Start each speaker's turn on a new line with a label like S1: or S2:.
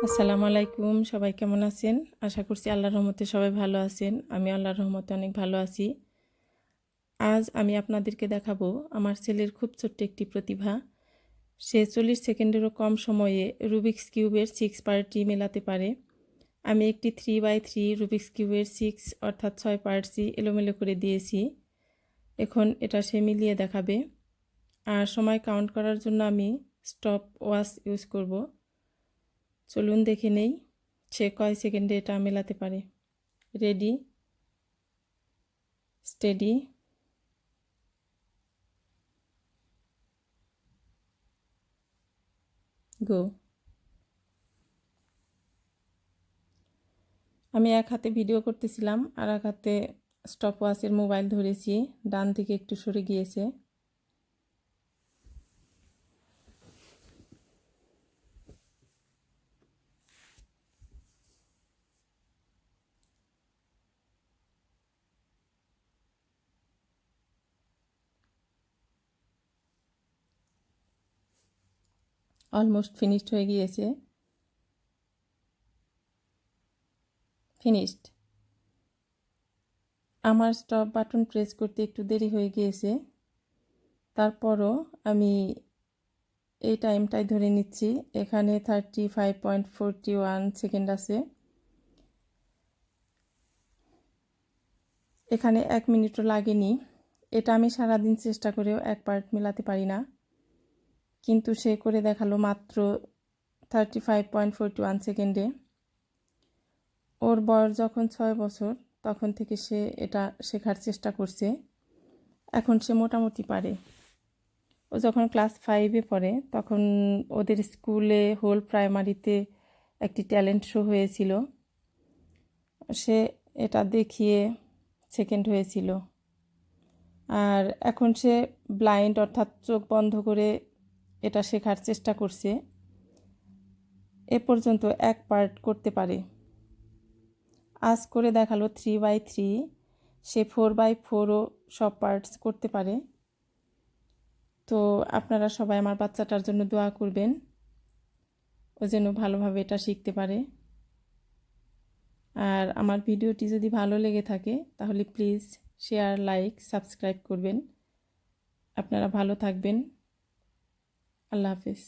S1: আসসালামু আলাইকুম, সবাই কেমন আছেন? আশা করছি আল্লাহর রহমতে সবাই ভালো আছেন। আমি আল্লাহর রহমতে অনেক ভালো আছি। আজ আমি আপনাদেরকে দেখাবো আমার ছেলের খুব ছোট্ট একটি প্রতিভা। সে 40 সেকেন্ডেরও কম সময়ে রুবিক্স কিউবের 6 পার্টই মেলাতে পারে। আমি একটি 3x3 রুবিক্স কিউবের 6 অর্থাৎ 6 পার্টসই এলোমেলো করে দিয়েছি। এখন এটা সে মিলিয়ে দেখাবে। আর সময় কাউন্ট করার জন্য আমি স্টপ ওয়াচ ইউজ করব। চলুন দেখে নেই সে কয় সেকেন্ডে এটা মেলাতে পারে। রেডি, স্টেডি, গো। আমি এক হাতে ভিডিও করতেছিলাম আর এক হাতে স্টপ ওয়াচের মোবাইল ধরেছি। ডান দিকে একটু সরে গিয়েছে। অলমোস্ট ফিনিশড হয়ে গিয়েছে। ফিনিশড। আমার স্টপ বাটন প্রেস করতে একটু দেরি হয়ে গিয়েছে, তারপরও আমি এই টাইমটাই ধরে নিচ্ছি। এখানে 35.41 সেকেন্ড আছে। এখানে 1 মিনিটও লাগেনি। এটা আমি সারাদিন চেষ্টা করেও এক পার্ট মেলাতে পারি না, কিন্তু সে করে দেখালো মাত্র 35.41 সেকেন্ডে। ওর বয়স যখন 6 বছর তখন থেকে সে এটা শেখার চেষ্টা করছে। এখন সে মোটামুটি পারে। ও যখন ক্লাস 5-এ পড়ে তখন ওদের স্কুলে হোল প্রাইমারিতে একটি ট্যালেন্ট শো হয়েছিল। সে এটা দেখিয়ে সেকেন্ড হয়েছিল। আর এখন সে ব্লাইন্ড অর্থাৎ চোখ বন্ধ করে এটা শেখার চেষ্টা করছে। এ পর্যন্ত এক পার্ট করতে পারে। আজ করে দেখালো 3x3। সে 4x4ও সব পার্টস করতে পারে। তো আপনারা সবাই আমার বাচ্চাটার জন্য দোয়া করবেন, ও যেন ভালোভাবে এটা শিখতে পারে। আর আমার ভিডিওটি যদি ভালো লেগে থাকে তাহলে প্লিজ শেয়ার, লাইক, সাবস্ক্রাইব করবেন। আপনারা ভালো থাকবেন। আল্লাহ হাফেজ।